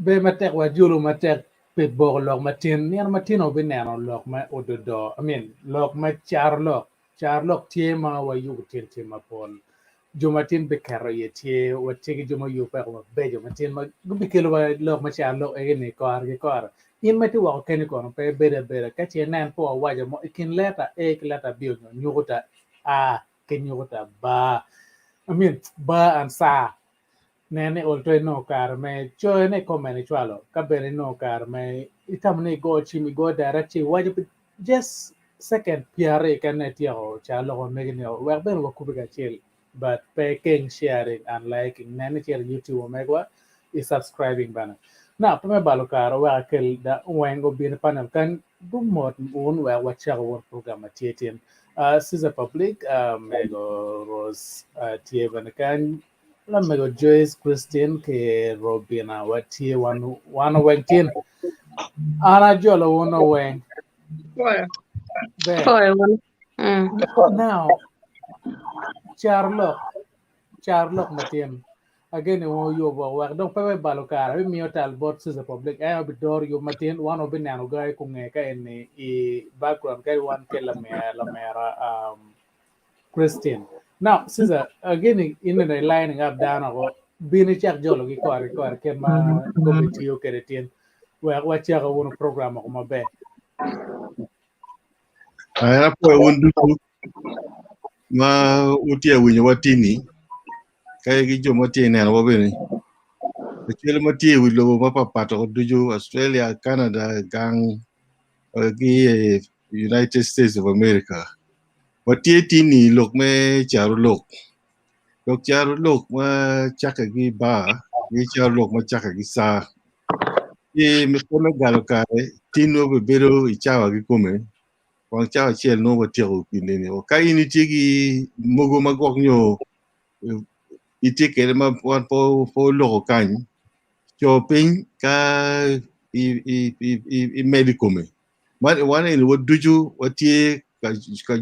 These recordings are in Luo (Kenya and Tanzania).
be matek wa julu matek pe bor lok matin ni matin obi neno lok ma ododo I mean lok ma char lok tie ma wa yu tin tin ma pon jumatin be karo ye tie wa tegi juma yu pa ko be jumatin ma gubi kelo wa lok ma char lok e ni kor in mati wa ken ko pe bere ka tie nan po wa mo ikin leta e leta bi nyuta a ken nyuta ba I mean ba and sa nene oltre no car me cho ne come ne chualo ka bene no car me itamne go chimi go direct wajib just second piare kan ne tio chalo ko me ne wa ben wa kubiga chill but paying sharing and liking nene share youtube megwa is subscribing bana now to me balo car wa kel da wengo bin panel kan bumot un wa cha won program tietien sisa public mego rose tievan kan la mego Joyce Christine ke Robina watie one wengtin ana jolo wono weng be now Charlotte Matien again wo yo bo wa donc pe balo kara mi hotel bot is the public ay bi door yo Matien one obi nanu gay ku nge ka en i background kay one ke la mera Christine. Now, Caesar, again, in the lining up down or being a check jolo, can ma go to you keratin, where what you want program of my bed. I have a window ma utia winyo watini, kaya gijo matini and wabini. The Kilimati will low mapa part of Duju, Australia, Canada, Gang, United States of America. What tini look me Caro Lok. Look Caro Lok ma Chakagi ba, Caro Lok ma Chakagi sa. Ye Mekona Galokare, Tino Bero, Ichawa Gikume, Wang Chow Chiel no Watiro Pinini, or Kaini Tigi Mogo Magogno, Itik one for Lokan, Chopping Ka Medicume. One in what do you, what ye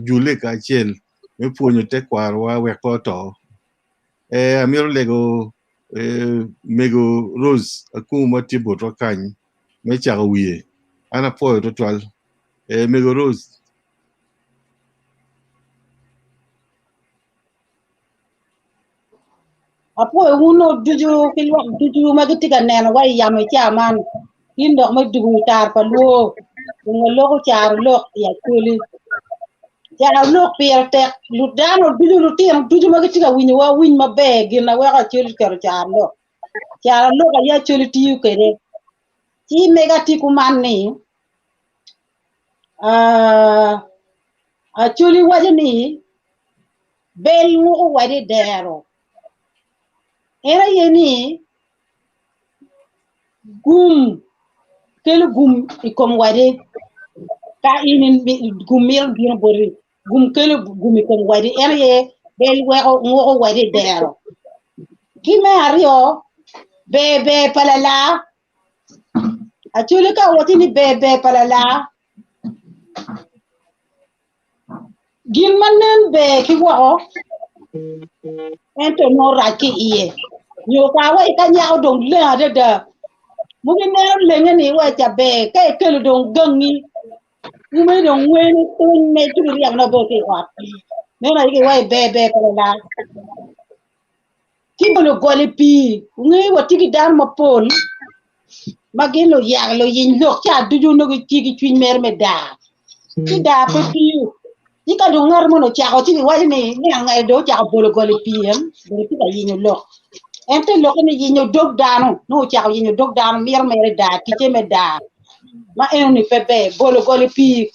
Jule Kachel, me punyo te kwarwa wekoto. Amiro lego mego rose akuma tibo rokany me chaga wiye ana po to twal mego rose apo uno duju magitiga neno wa yame chaman indo ma dugu tar pa lo ngolo char lok ya kuli ya lok pier tek ludano duju magitiga winyo wa winy mabe gina wa ka chul kar char lok ya chul tiu kere ti mega ti kumani a chuli wajani bel wo wadi dero era yeni gum ikom wadi ka inin gum mir bien bori gum ikom wadi era ye bel wo wadi dero kime ario bebe palala achule ka wotini bebe palala gin manen be ki wo ento no raki iye yo ka wa ikanya odong le ada mungkin ne ni wa cha be ka kelu dong gangi ume dong wen tun me tu riang na bo ke wa ne na ki wa bebe palala ki bolo gole pi ngi wa tigi dar ma pol magelo ya lo yin lok cha duju no ki twin mer me da ki da pe pi ika do ngar mo no cha ko ti wa ni ngai do cha bolo gole pi em do ti da yin lok ente lok ni yin dog dano no cha yin dog dano mer me da ki te me da ma en ni pepe bolo gole pi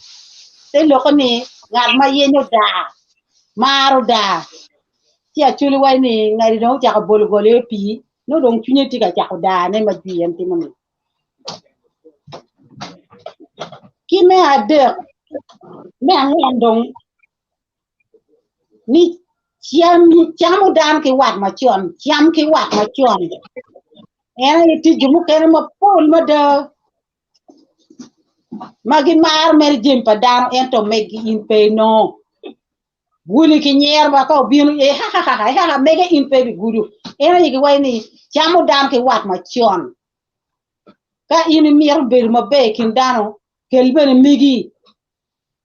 te lok ni ngar ma yin da maro da ti a chuli wa ni ngai do cha bolo gole pi no dong chunye ti ka cha da ne ma bi em ti mo ki me ade me andong ni chiamu dan ki wat ma chon chiam ki wat ma chon era ti jumu kere ma pol ma de magi mar mer jim pa dan ento megi in pe no guli ki nyer ba ko binu e ha mega in pe gudu era yigi way ni chiamu dan ki wat ma chon ka ini mir ber ma be kin dano kel ben migi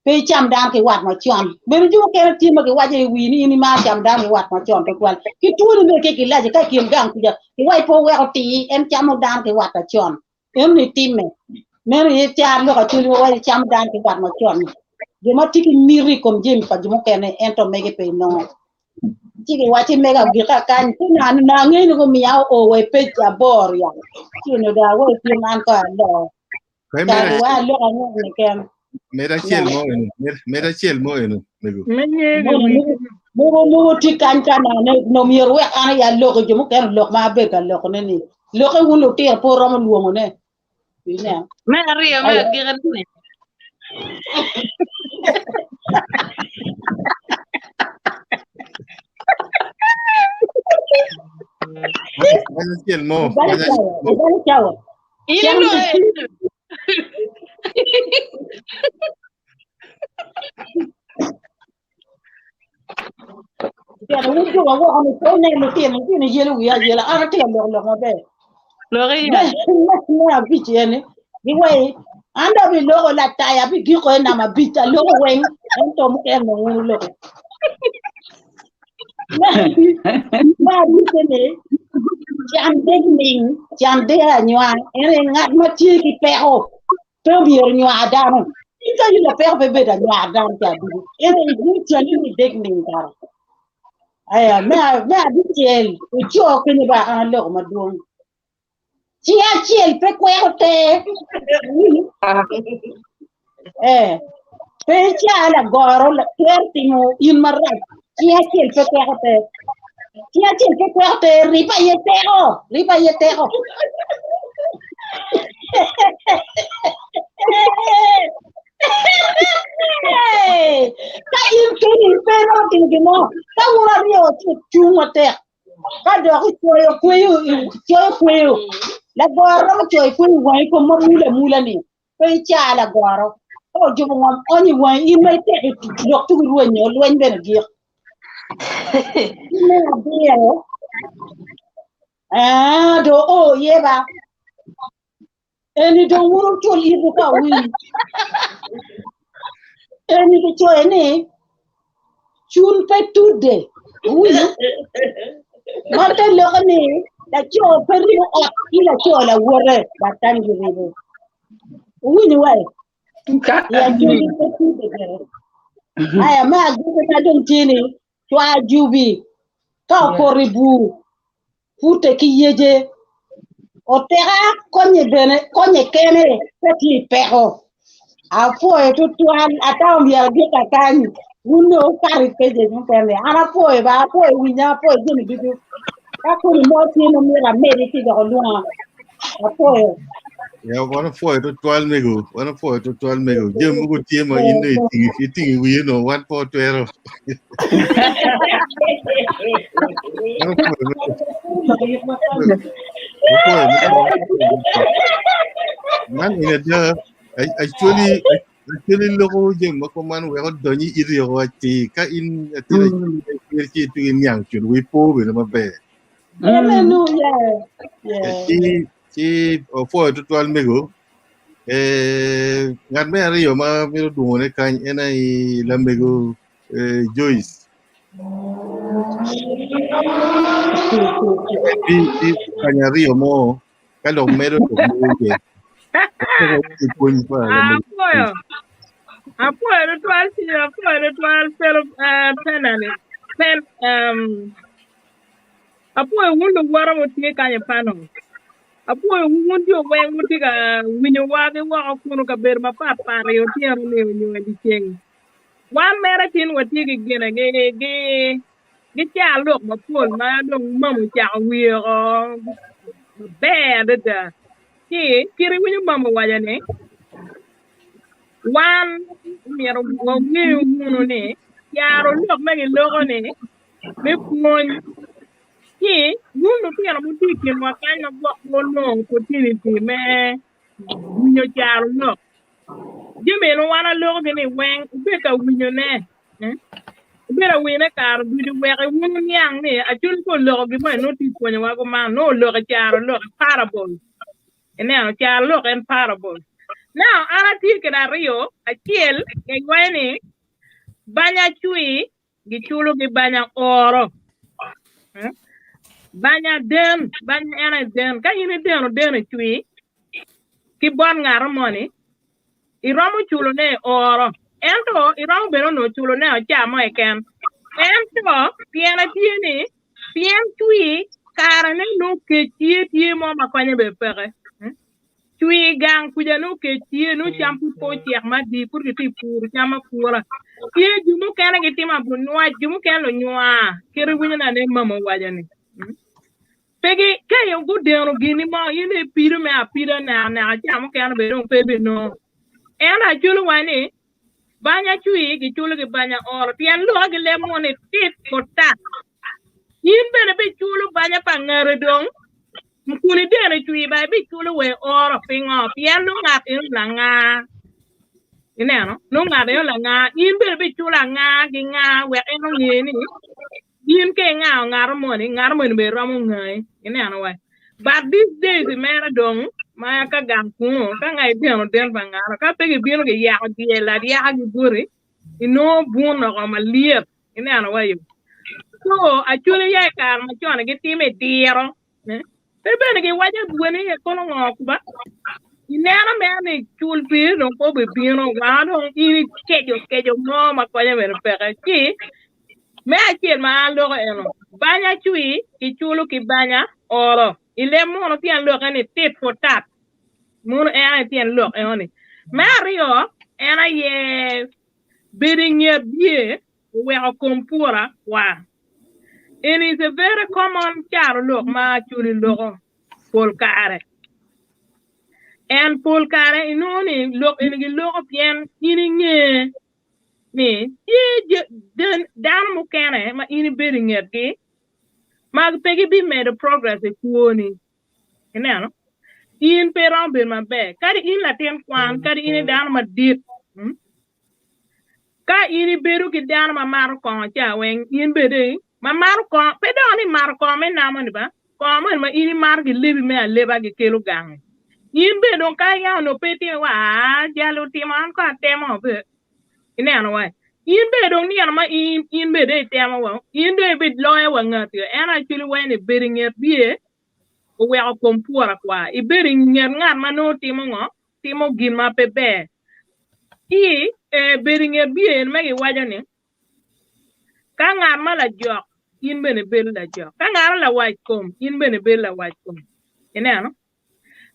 pe cham dan ke wat ma chon ben ju ke ti ma ke waje wi ni ini ma cham dan ke wat ma chon pe kwal ki tu ni ke ki la je ka kin gang ku ja ki wai po we ti en cham dan ke wat ma chon en ni ti me ni cham lo ka tu wai cham dan ke wat ma chon je ma ti ki miri kom jem pa ju mo ke ne en to me ke pe no ti ke wache me ga gi ka kan ku na ngai ni ko mi ya o we pe ja bor ya ti no da we ti man ko lo Kai ka wa lo ka ne ke mera chiel mo enu. Mera chiel mo enu. Mego. Mo ti kan na ne no mi ro ana ya lo ko ju mo ke lo ma be ka lo ne ni lo ko wu lo ti po ro mo lo ne ni ne me rio me gi ga ne Mera chiel mo. ba chao ini lo ya wu ju wa wa ni ko ne lo ti ni ye lu ya ye la ana ti lo ma be lo ri na bi ti ne ni wai anda bi lo la ta ya bi gi ko na ma bi ta lo wen en to mo ke no lo ma bi te ne jam deg nywa ene ngat ma ti ki pe o to bi nywa da no ita yi la pe be be da nywa da ta bi ene ni ti ni deg ning ta aya me bi ti el o jo ke ni ba an lo ma duong ti a ti el pe ko te pe cha la goro la kerti mo in marra ti a ti el pe ko te Tia chin ke kwerte ripa yetero ka in kini pero tingino ka ura rio chungote ka do kuyo la goro mo choy kuyo wai ko mo mula ni pe cha la goro o jubo ngam oni wai in mai te dok tu ruonyo lwen ben gi do o yeba eni do wuro to libu ka wi eni do to eni chun pe tude wi mate lo ni la cho pe ri o ila cho la wore ba tan gi ribu wi ni wa ya chun pe tude aya ma gi ka don tini to ajubi ka ko ribu fute ki yeje o tera konye kene peti peho afo eto tuan ata mbia gika kani uno kari peje mpende ana po e ba po e winya po e jeni bidu ka ko ni moti no mira meri ti do luwa afo e Ya wana foi to 12 mego. Wana foi to 12 mego. Je mo ko tie ma inde tingi wi no 1 po 12. Man ina da actually loko je ma ko man we ko doni iri ko ti ka in atira ki tu nyang chun we po be ma be. Ti foi to 12 mego. Ngat me ari yo ma mi do ne kan ena I lambego Joyce. Di kanyari yo mo kalau mero to mo ke ko pun pa apoyo do twal pelo penane pen apoyo wundo wara mo tie kanye pano apoyo wundi o we wundi ga winyo wage wa kuno ka ber ma papa yo tie ro ne winyo di ceng wan mera tin wati gi gena gi cha lok ma pol ma dong mamu cha wiro bad da kiri winyo mamu wajane wan mero ngunu ne yaro lok me loko ne me pon ki ngunu tiara mutiki mo kanya bok no opportunity me winyo charo lok jime no wana loko ne wen be ka winyo ne bera wina kar du wege wunu nyang ne a chun ko loko gi mo no ti ko wa ko ma no loko charo loko parable Now, Caro Lok and parable. Now, ana tiki na rio, a kiel, e wene, banya chui, gichulo gi banya oro. Banya den, banya ena den, ka yini den o den chui, ki bon ngaramoni, iromu chulo ne oro. Ento, iromu beno no chulo ne o chamo eken. Ento, piena tieni, pien chui, karane no ke tie mo makwanye bepere. Chui gang kuja no ke tie no champu po tiak ma di pur ki pur chama pura. Tie jumu kana ki ma bunwa jumu kana lo nywa. Kere winya na ne mama wajani. Pegi kayo go deno gini ma yene piro me a piro na chamu kana be no pebe no. Ena chulu wani banya chui ki chulu ki banya or pian lo ki le mo ne tit kota. Yin bene be chulu banya pangare dong. Mkuni dene chui ba bi chulu we or pingo pian no ngat in langa. Ine no no ngat in langa yin bene be chula nga ki nga we eno yeni. Yin ke nga ngarmoni be ramu ngai. Ine no we. But these days mera dong maya ka gam kuno ka ngai deno den bangara ka pege bino ke ya di la dia gi buri ino buno ko malier. Ine no we. So actually ya kar ma chona gi time diero. Bene ke waje buene e kono ngok ba. Inena mene chul pi no ko be pino wano ini kejo mo ma ko ya mere pere ki me akir ma lo eno. Banya chui ki chulu ki banya oro. Ile mo no tian lo ni tit for tat. Mo no e tian lo eno. Mario ena ye bidding ye bie we a kompura wa. It is a very common Caro Lok ma chuli logo polkare. And polkare inoni lok inigi logo pien ini ni ye dan mukene ma ini bidding it ki ma pegi bi made a progress e kuoni. Inano in peron bir ma be kadi in la ten kwan kadi ini dan ma dit. Ka ini beru ki dan ma mar kon cha wen in bede ma mar ko pedoni mar ko me namoni ba ko ma ini mar gi lebi me leba gi kelu gang yin be don ka ya no peti wa jalo ti man ko temo be ine ano wa yin be don ni ma in be de temo wa yin de be lo e wa ngati and actually when it bearing it be o we a kompura kwa I bearing ngar ma no timo gin ma pepe I bearing it be en me wajo ni ka ngar ma la jok in bene bel la jok ka ngar la white com in bene bel la white com ene ano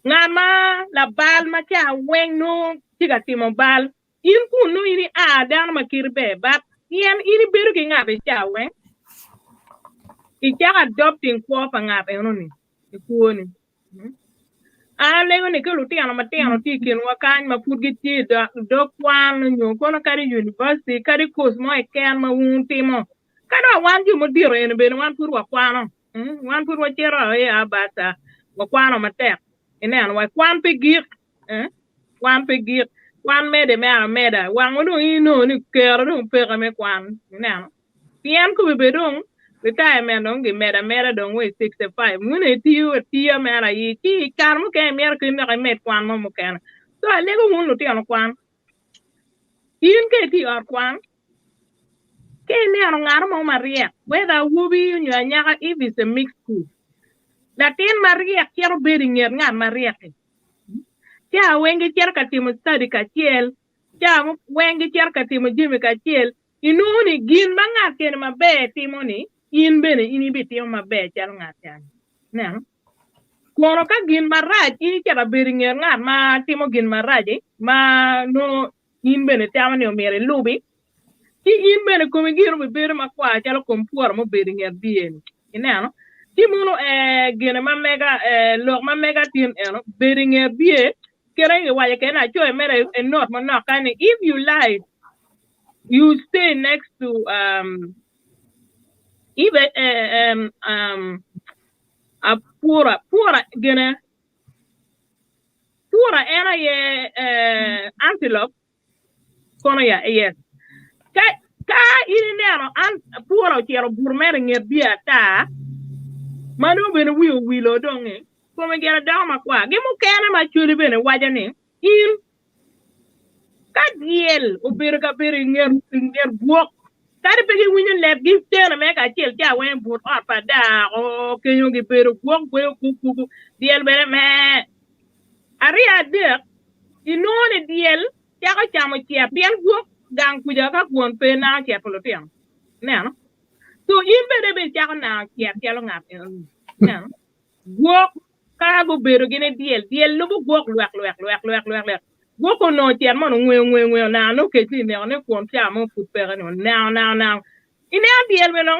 ngar ma la bal ma cha wen no tiga timo bal in ku no ini a dan ma kirbe but yen ini beru ki ngabe cha wen I cha adopting ko fa ngabe no ni ku ni a lego ni ke luti ana mate ana ti ken wa kan ma put gi ti do kwan nyo ko na kari university kari course mo e kan ma un timo kada wan ju mo dire en be wan pur wa kwano wan pur wa chera e abata wa kwano mate ene an wa kwan pe gir kwan pe gir kwan mede meda wan no ino ni kero no pe me kwan ene an pien ko be dong retirement dong ge meda dong we 65 mune tiyo mera yi ki kar mo ke mer ke me met kwan mo ken so lego mun no ti an kwan in ke ti ar kwan ke ne ano ngaro mo Maria whether wubi you nyaka if it's a mixed school latin Maria quiero beringer nga Maria ya wengi quiero ka timo study ka tiel ya wengi quiero ka timo jimi ka tiel inuni gin manga ken mabe timo ni in bene ini be timo mabe chal ngatan ne kono ka gin maraj ini quiero beringer nga ma timo gin maraj ma no in bene tamo ni o mere lubi ti in bene come giro be bere ma kwa chalo kompor mo bere ngar bien inano ti muno gene ma mega lok ma mega tin eno bere ngar bien kere nge waje kena cho mere not mo no kan if you like you stay next to even a pura gene pura era ye antelope kono ya yes ka ini nero an puro chero burmer nge biata manu bene wilo donge Come gera dama kwa. Gimu kena ma chuli bene wajane. In kadiel ubir ka bir nger buok. Kari pegi winyo lep gi tena me ka chel ja wen but pa da o kenyo gi bir buok ku diel bere me. Ari adek inone diel chako chamo chia piel buok gang kuja ka kuon pe na chia polo tiang. No. So in be chako na chia pielo ngap. No. Buok ka go bero gine diel lo buok luak. Woko no tiyan mo ngwe na no ke ti ne ne kon tia mo put pere no now ine diel me no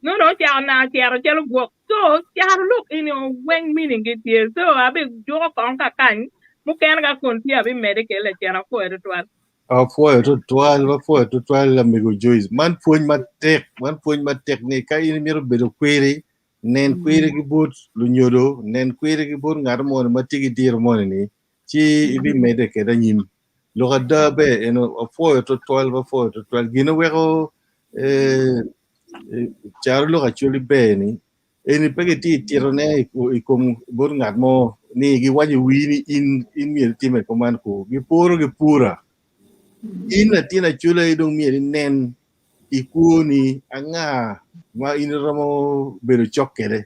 no tia na tia ro chelo go so tia look in your wing meaning it is so abi jo kon ka kan mu ken ga kon tia bi medical le tia na ko e to a foi to twal amigo Joyce man puñ ma tek ni ka in miro bedo query nen query gi bot lu nyodo nen query gi bot ngar mo ma tigi dir mo ni ci bi mede ke dañim lo ga dabe eno a foi to twal gino wego Caro Lok Acholi beni eni pegeti tirone ikom bor ngat mo ni gi waji wini in miel time koman ko gi pura in la tina chula idong miel nen ikuni anga ma in ramo bero chokere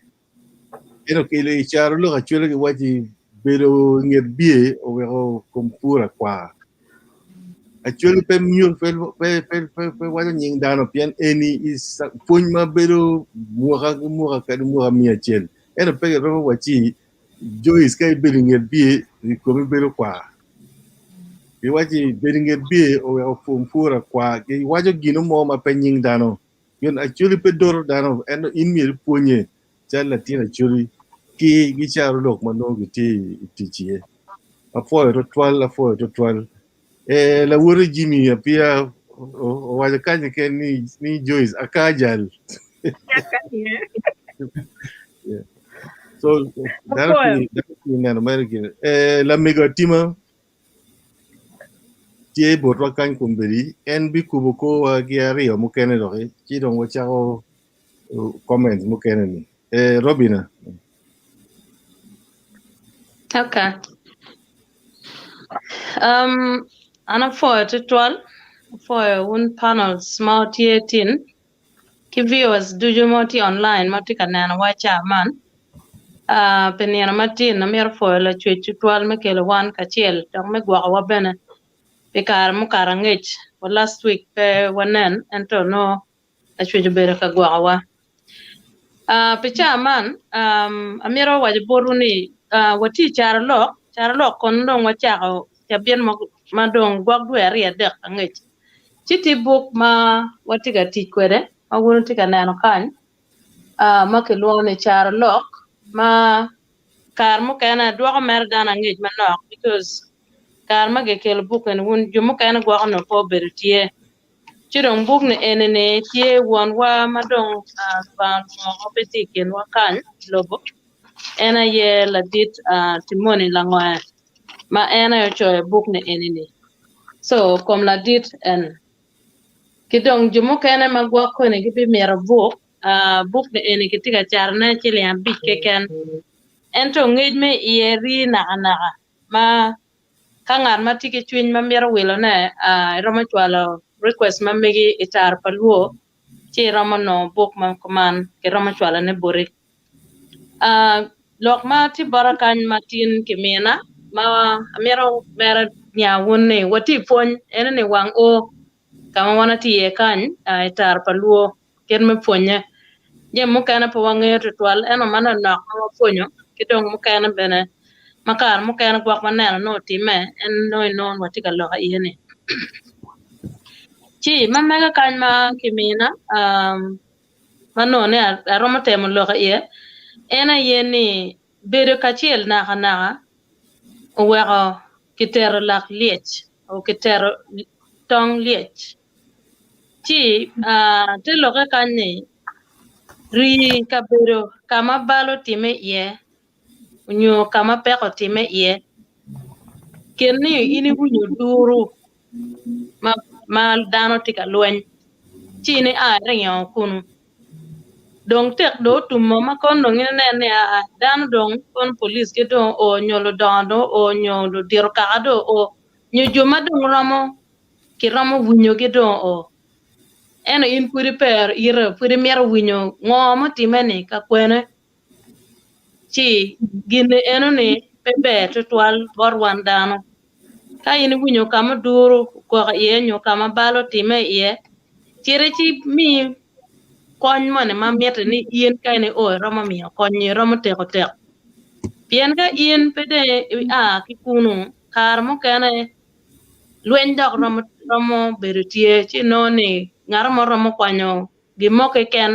eno kile Caro Lok Acholi gi waji bero nget bie o wego kompura kwa Actually, pe mule pe wada nying dano pian eni is puny ma bedo muha ka muha mi achel eno pe ro wachi Joyce kai bedo nget bie ko mi bedo kwa bi wachi bedo nget bie o fumfura kwa ki wajo gino mo ma pe nying dano yon actually pe dor dano eno in mi punye chala tina actually ki gi Caro Lok mano ti chie a foi ro twal la wuri Jimmy pia waje kaje ke ni Joyce akajal yeah. So that in American la megatima tie botwa kan kumberi en bi kubuko wa giari mo kene do ki don wacha comment mo kene ni Robina Okay. Ana for tutorial for one panel smart tin ki viewers do you moti online moti kanana wacha man peniana mati na mer for la tutorial me kele wan kacel dong me gwa wa bene pikar mu karangech last week wanen ento no la bere ka gwa wa picha man amiro wajiboru ni wati Caro Lok kon dong wacha bien ma dong gwag dwe ria dek angech chiti book ma watiga tikwede ma wunu tika neno kany ma ke luong ni Caro Lok ma kar mu kena dwako mer dana angech manok because kar ma ge kel book en wun jumu kena gwako no po beru tie chidong book ni enene tie won wa ma dong ba mo peti ken wa kany lobo ena ye la dit timoni la ngoe ma ena yo choy book ni enene so kom la dit en kidong jumu kene ma gwa ko ne gibi mera book book ni ene kitika charna chile am big keken ento ngej me yeri na ma kangar ma tiki chwin ma mera wilo ne roma chwalo request ma megi itar paluo chi roma no book ma kuman ke roma chwalo ne buri lok ma ti barakan matin kimena ma mera nya wonne wati pon ene ne wang o kama wana ti ye kan itar paluo ken me ponye je mukana po wange ritual eno mana nak ma ponyo kidong mukana bene makar mukana gwak maneno no time en no wati ka loka yene chi mamega kan ma kimina mano ne aroma temo loka ye ena yeni bedo kachel naka wego kitero lak liech o kitero tong liech chi te loka kanye ri kabero kama balo time ye nyo kama peko time ye kenni ini bunyo duru ma dano tika lwen chi ni rinyo kunu dong tek do tummo ma kon dong ne a dan dong kon police ke do o nyolo do o nyolo dir ka do o nyu ma dong ramo ki ramo wunyo ke do o eno in puri per ira puri mer wunyo ngoma timene ka kwene chi gine eno ne pepe to twal bor wandano ka in wunyo kama duru ko ye nyo kama balo time ye chire chi mi kony mane ma miete ni ien kaine o romo miyo konyi romo teko tek pien ka ien pede a kikunu kar mo kene lwen dok romo berutie chi no ni ngar mo romo kwanyo gimo ke ken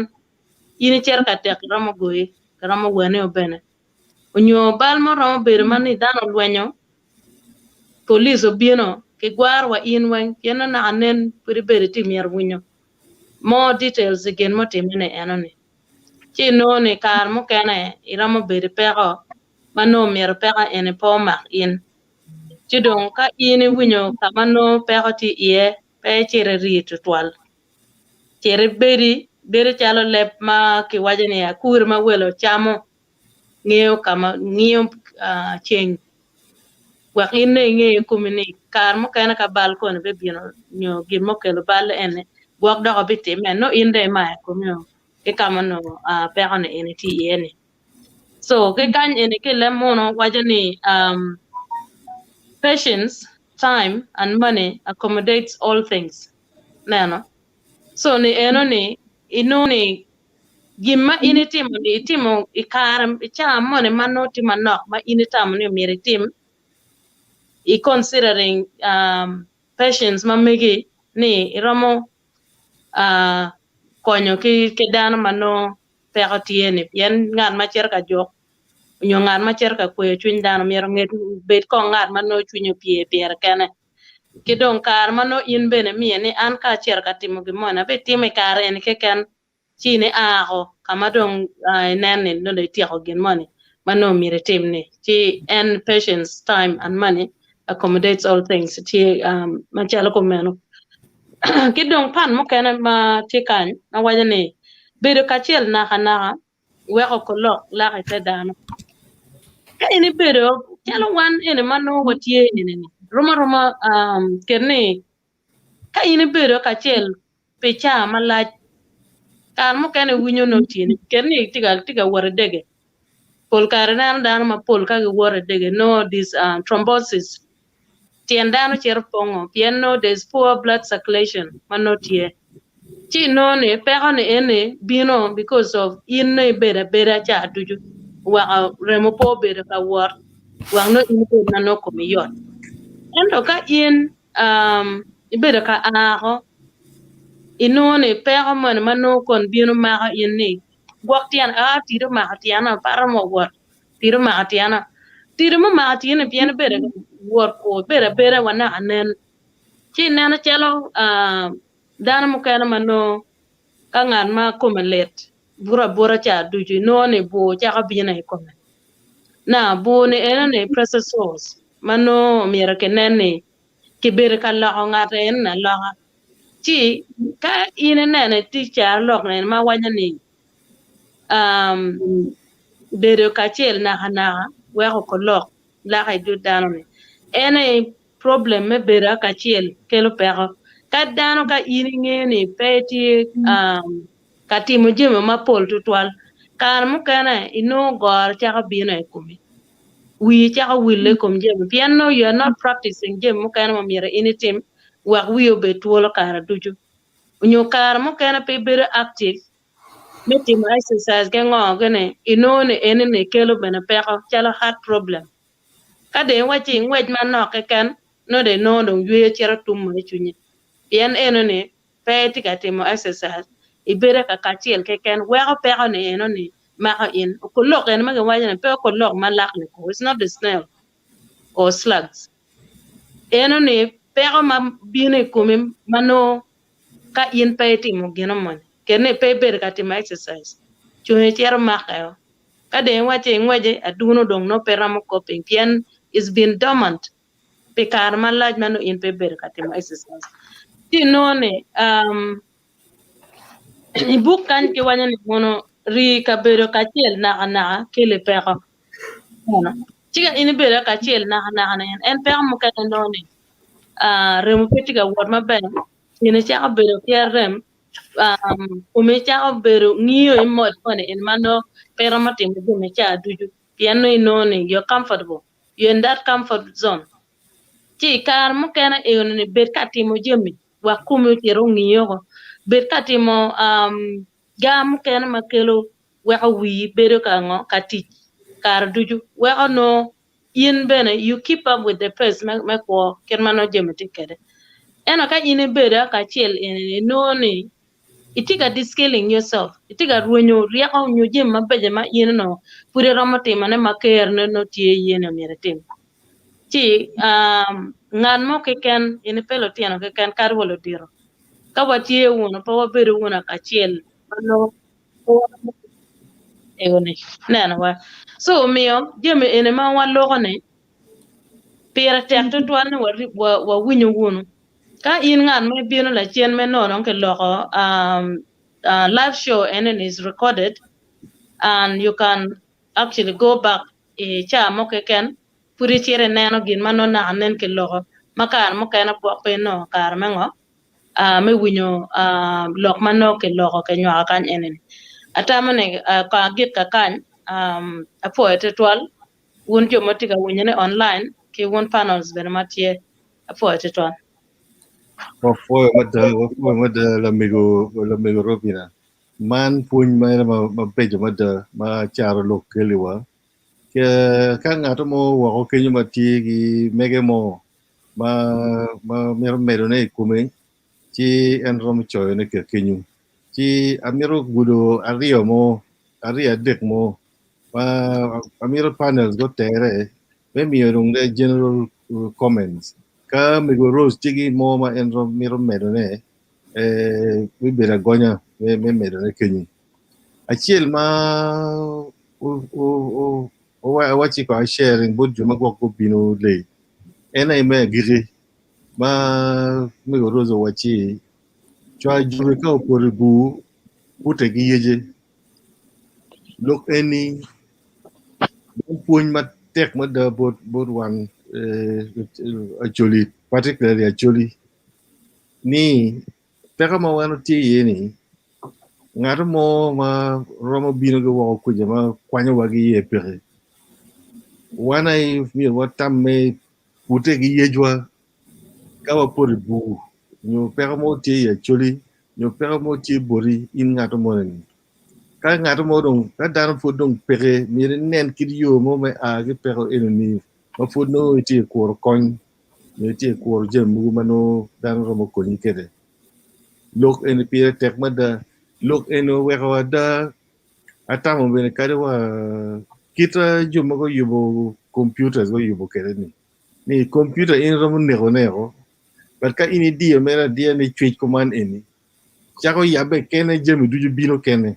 ien cher ka tek romo goi romo wene obene onyo bal mo romo beru mani dano lwenyo police obieno ke gwar wa ien wen yeno na anen puri beruti mier winyo more details again mo timene enoni chi no ni kar mo kene iramo beri peko mano mier peko ene po mak in chi dong ka in winyo kamano peko ti ie pe chere ritu twal chere beri chalo lep ma ki wajani ya kur ma welo chamo ng'iyo cheng wak in ne ng'iyo kumini kar mo kene ka bal kone be bino nyo gimo kelo bal ene gwak doko bitime no in de ma kumyo ke kamano peko ne ene ti iene so ke kan ene ke lemono wajani patience time and money accommodates all things neno so ni eno ni ino ni gimma initimo ni itimo ikaram ichamo ne mano timo nok ma initamo ni miri tim i considering patience ma migi ni iromo konyo ki dano mano peko tiene pien ngat ma cher ka jok nyo ngat ma cher ka kwe chuny dano miero nget bet ko ngat mano chunyo pier kene kidong kar mano in bene mie ni an ka cher ka timo gimona be time kar en keken chini ako kama dong nene no de tiako gimoni mano mire timni chi en patience time and money accommodates all things chi machalo komeno kidong pan mo kene ma tikan na wajani bedo kachel naka weko kolok laka te dano ka ini bedo chalo wan ene mano watie ene ni roma kerne ka ini bedo kachel pecha malaj kan mo kene winyo no tiene kerne tiga wore dege pol karena dano ma pol ka wore dege no this thrombosis tien dano cher pongo pien no there's poor blood circulation mano tie chi no ne peko ne ene bino because of in ne beda cha duju wa remo po beda ka war wa no in beda na no komi yot endo ka in beda ka ako inone peko man mano kon bino maka in ne gwak tian tiro maka tiana para mo war tiro maka tiana pien beda war ko beda wana anen chi nana chelo dana mo kana mano kangan ma komelet bura cha duju no ne bo cha ka bina ko na bo ne ena ne process sauce mano mira ke nene ke ber ka la ngata en na la chi ka ine nene ti cha lok ne ma wanya ni bere ka chel na hana we ko lok la ka du dano ne ena problem me bere ka chel kelo pero ka dano ka ine ngene peti ka timo jeme ma pol tutwal kar mo kana ino gor cha ka bina kumi wi cha ka wille kum jeme piano you are not practicing jeme mo kana mira anytime wa wi obe tuolo kara duju unyo kar mo kana pe bere active meeting exercise ke ngo gene ino ne ene ne kelo bena peko chala heart problem ka de wachi ngwej man no ke kan no de no dong yue chera tum mo chunye pien eno ne pe ti ka timo exercise ibere ka kachiel ke ken wego peko ne eno ne maka in ko lok en ma waja ne pe ko lok malak ne ko it's not the snail or slugs eno ne peko ma bine kumi mano ka in pe timo gino mon kene pe ber ka timo exercise chunye chera maka yo ka de wachi ngweje aduno dong no peramo coping pien is been dormant pe kar malaj mano in pe ber ka timo exercise ti none ibuk kan ke wanya ni mono ri ka bedo kacel na kele peko chiga ini bedo kacel na en peko mo ka no ni remo petiga word maber ini chaka bedo kia rem umi chaka bedo ngiyo imod kone in mano pero matimo me cha duju piano inoni you're comfortable you're in that comfort zone chi kar mo kana e ni bet katimo jemi wa kumu tiro ngiyo ko bet katimo gam kana makelo wa wi bedo ka ngo kati kar duju wa no yin bene you keep up with the pace me ko kermano jemi tikede eno ka ine bedo ka chiel in noni itiga discaling yourself itiga ruonyo riako nyo jem mabeje ma yin no pure romo timane maker no tie yin mere tim chi ngan mo keken in pelo tiano keken karwolo diro ka watie uno pa wabedo una ka chiel no egone neno wa so miyo jeme ene ma wa logo ne pira tek to twan wa winyo wuno ka in ngan me bino la chien me no ke logo live show and it is recorded and you can actually go back cha mo keken puri chere neno gin mano na anen ke logo makar mo kana po pe no kar mengo me winyo lok mano ke logo ke nyo kan enen atamane ka git ka kan apo etwal won jo motika winyane online ke won panels ben matie apo etwal Foi mada la migo robina. Man pun ma pejo mada ma Caro Lok keliwa. Ka ngato mo wa ko kenyo mati gi mege mo ma mero ne kume ci en rom choy ne ke kenyo. Ci amiro gudo aria dek mo amiro panels go tere me mi de general comments ka mi go rose tigi mo ma en rom miro medone mi bera gonya me medone kenyi achiel ma o wachi ko sharing bud juma go bino le ena me giri ma mi go rose wachi chwa jure ka opore bu ute gi yeje look any puny ma tek ma da bot one actually particularly actually ni peka ma wano ti yeni ngato mo ma romo bino go wa ku jama kwanyo wagi ye pere wana mi watam me pute gi yejwa kawa pori bu nyo peka mo ti actually nyo peka mo ti bori in ngato mo ni ka ngato mo dong ka dan fo dong pere mi nen kidio mo me a ge pero enoni ma fo no ti ko kon mi ti ko jem mu mano dan romo ko ni kede lok en pire tek mada lok en weka da atamo bene kade wa kita juma go yubo computers go yubo kede ni computer in romo nego barka ini dia mera dia ni tweet command eni chako yabe kene jemi duju bino kene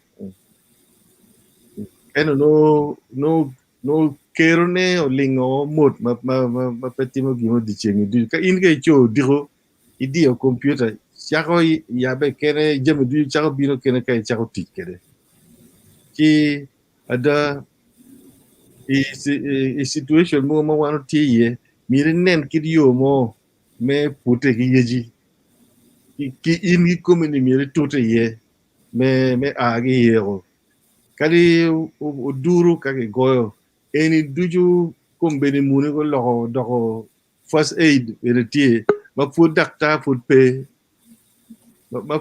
eno no kero ne o lingo mot ma petimo gimo dichengi du ka in ke cho diro idio computer chako yabe kene jemi du chako bino kene kay chako tikere ki ada i situation mo ma wano tiye mire nen kidio mo me pute ki yeji ki in gi komini mire tote ye me agi yero kali o duru kage goyo eni duju kombeni muni ko loko doko first aid ene tie ma fu dakta fu pe ma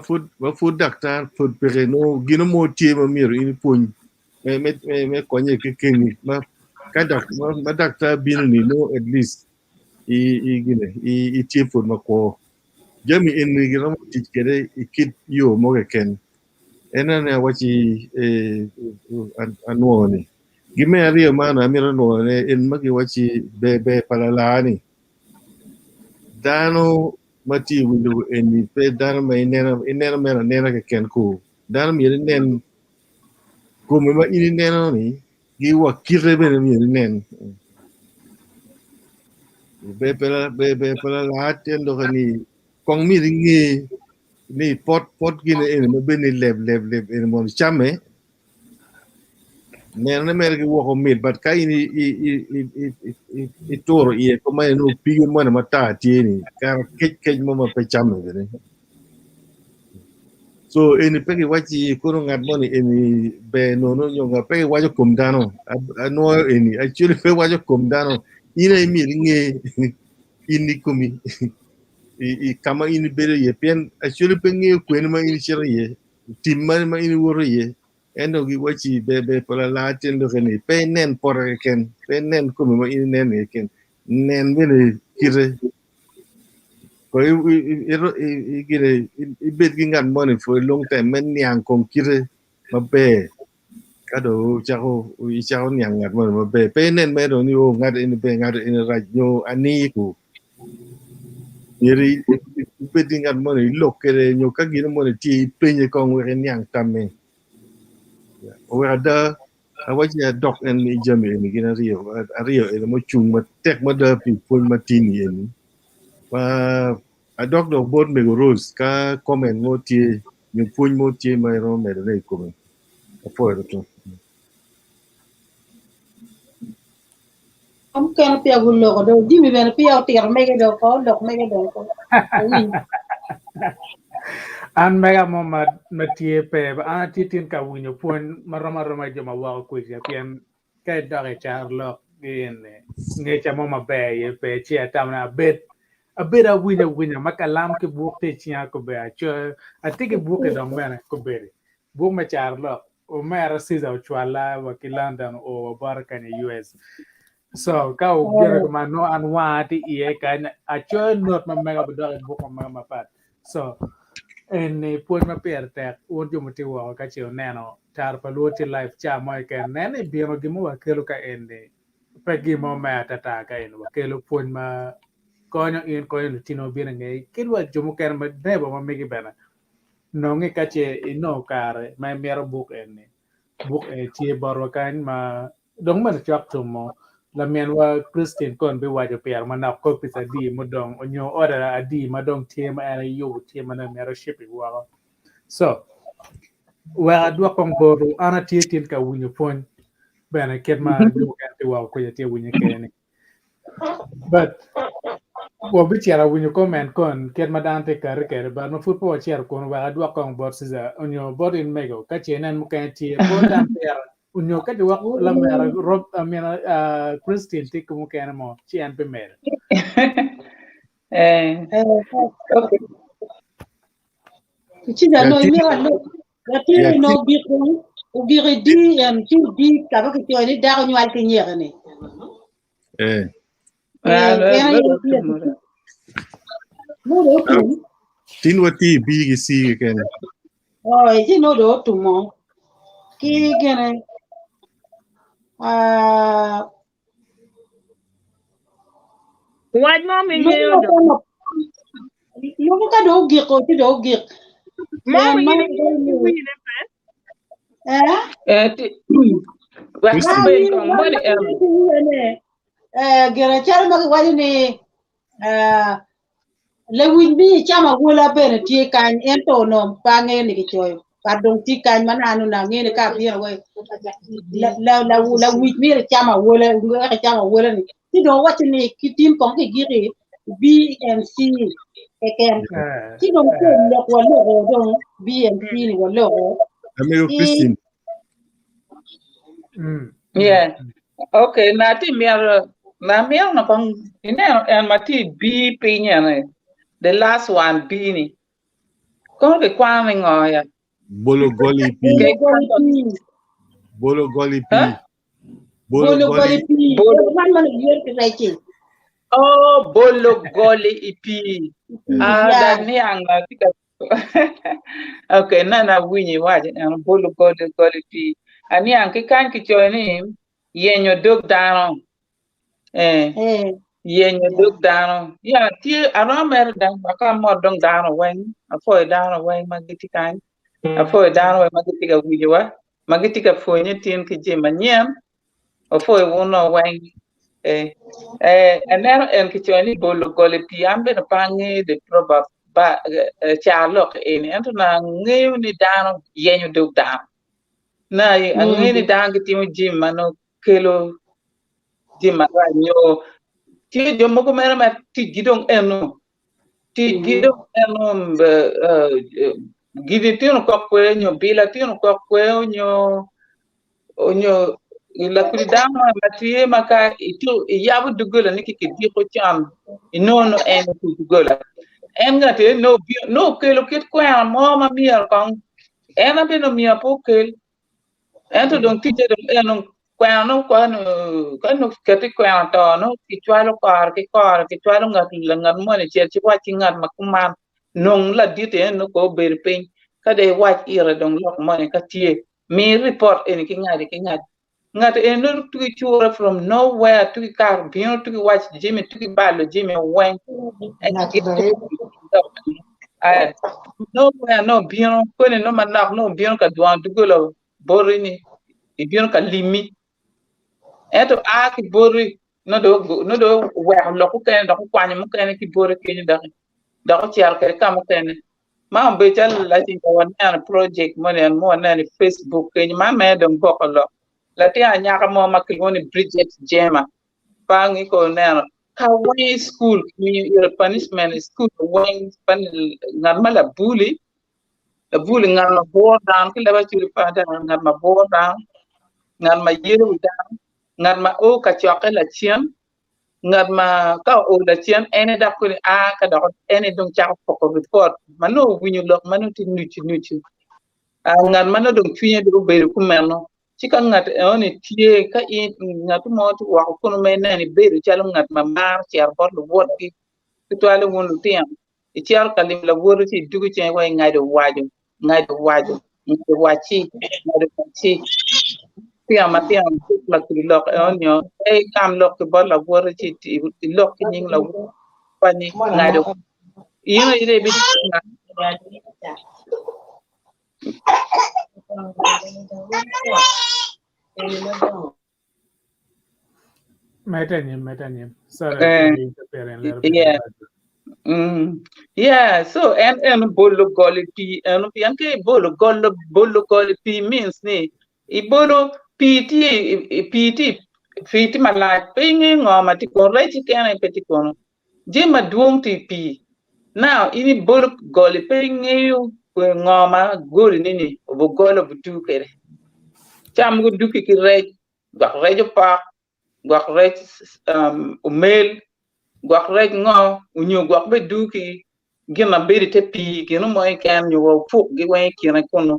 fu dakta fu pe no gino mo tie ma miro ini pun me konye ke kengi ma dakta bino ni no at least i tie fu ma ko jami eni gino mo tikere ikit yo mo ke ken ena ne wachi anuoni gime ario mana amiro nuone en magi wachi be palalani dano mati windu eni pe dano ma inena mena nena ke ken ku dano mi nen ku me ma ini nena ni gi wakire be mi nen be palala tendo ni kong mi ringi ni pot gine eni ma be ni leb eni mon chame neno mer ki woko mit but ka ini itoro ie ko mai no pigi mo na mata tieni ka kech mo ma pe chamo ne so ini pegi wachi kono ngat mo ni ini be no nyonga pe wajo komdano no ini actually pe wajo komdano ina mi nge ini kumi i kama ini bere ye pen actually pe nge kwen ma ini chere ye timman ma ini woro ye endo gi wachi be pala latin do kene pe nen por ken pe nen kumi ma ini nen ken nen bene kire ko i gire i bet gi ngat money for a long time men niang kong kire ma be kado chako i chako niang ngat mo ma be pe nen me do ni o ngat in be ngat in raj nyo ani ku yeri bet gi ngat money lokere nyo ka gi money ti pe ni kong we niang tame o ada awaji a dok en ni jame ni gina rio e mo chung ma tek ma da pi pun ma tini en wa a dok do bod me rose ka comment mo tie ni pun mo tie ma ro me de ko po to Am kan pia gullo ko do jimi ben pia tir mege do ko dok mege do ko. An mega mo matie pe an titin ka winyo pon marama joma wa ko ya pian ka dare charlo gene nge cha mo mabe ye pe chi atamna bet a bit of winyo makalam ke buk te chia ko be a cho a tike buk e dong mena ko be buk ma charlo o mera siza o chwala wa kilandan o barka ni US so ka o gere ko no an wa ti e ka a cho not ma mega bedare buk ma pat so en puonj mapier tek un jomoti wo ka chiyo neno tar paluoti life cha mo ken nene biro gimo wakelo ka ende pe gimo me tata ka en wakelo puonj ma konyo in konyo lutino biro nge kidwa jomo ken ma nebo ma migi bena no nge ka che ino kare ma miero buk ene buk e tie borwa kan ma dong man chak tumo la mien wa Christian kon bi wajo pier mana ko pisa di modong onyo ora adi madong tie ma ana yu tie mana mero shipi wa so wa dua kong boru ana tie tin ka winyo pon bana ket ma ju ka ti wa ko ya tie winyo kene but wo bi tiara winyo comment kon ket ma dante kare kare ba no fupo tiara kon wa dua kong bor siza onyo bor in mego ka chenen mu kan tie bon dan pier unyo ka dua la mera rob amena Christian ti como que mo chi an primer Okay. Chida no imira lo. Yati no biko ubiri di ti di ka ba ki ni da ko nyal ki nyere ni. tin wati bi gi si ken Oh, iti no do tumo. Ki gene What mom ingeyo do? Mo ka do giko ti do gik. Mom ingeyo winy gera char ma wali ni le win bi chama gola bene ti kan ento no pa nge ni choy pa dong ti kan mananu na nge ka bi we la win bi chama gola nge chama gola ni ti do wat ni ki tim kong ki giri BMC eken ti do ko le ko le do BMC ni wo le amigo Christine yeah okay na ti mier na kong ine en mati B pinya ne the last one B ni ko ke kwang ngoya bolo goli pi bolo goli pi man man yer ke raichi oh bolo goli ipi da niang tika okay na winy waje bolo goli pi ani an ki kan ki joini yenyo dog dano yenyo dog dano ya ti aromer dan baka modong dano wen afo dano wen magiti kan afo dano wen magiti ga wiwa magiti ka fonye tin ki je manyem afo wono wen and en ki joini bolo goli pi ambe na pange de probab ba Caro Lok en na ngeu ni dano yenyo dog dano na angini dangi timo jim mano kelo jim maranyo ti jo mogo mera ma ti gidong eno gidi tino ko kwe nyo bila tino ko kwe onyo la kudama matie maka itu yabu dugula niki kidi ko cham inono en dugula en ngate no kelo kit kwa mo ma mier kong en abino mia po kel en to don tije don en kwa no kati kwa to no ki chwalo ki chwalo ngat mo ne cher chi wa chi ngat makuman nong la dite no ko ber pin ka de wa ira don lok mo ne ka tie mi report en ki ngadi ngat en no tu chura from nowhere tu kar bio tu watch Jimmy tu balo Jimmy wen nowhere no bio ko ne no manak no bio ka duan tu golo borini e bio ka limi eto a ki bori no do wa lo ko ken do ko kwani mo ken ki bori ke ni da ko tiar ke kam ken ma be tal la ti ko na project mo ne mo na ni Facebook ke ma me do ko lo la ti anya ka mo makiloni Bridget Jema pangi ko na ka wine school mi punishment school wine pan ngarma la bully ngarma bo down ki la ba ci pa da ngarma bo down ngarma yelu down ngarma o ka choke la chien ngarma ka o la chien ene da ko a ka da ene dong cha ko report mano winyu lok mano ti nuchi ngarma no dong twiye do be ku merno chika ngat oni tie ka i ngat mo to wa ko me na ni be chalo ngat ma mar chiar bor lo wot ki to ale won tiam e chiar kalim la wor ti dugu chen wa ngado wajo wachi tiam la ku lok onyo e kam lok bor la wor ti lok nying la pani ngado yino ire bi Metanyim. Sorry to interfere a little bit. Yeah, so and bolo goli pi and pianke bolo goli pi means ni ibolo pt fiti mala pingi ngoma ti kon rechi kene peti kono jema duong ti pi now ini bolo goli pingi ngoma goli nini obo golo butu kere cham go duki ki rej gak rejo pa gak rej umel gwak rek ngo unyo gwak be duki gima beri te pi gino mo kan yo wo fuk gi wen kina kono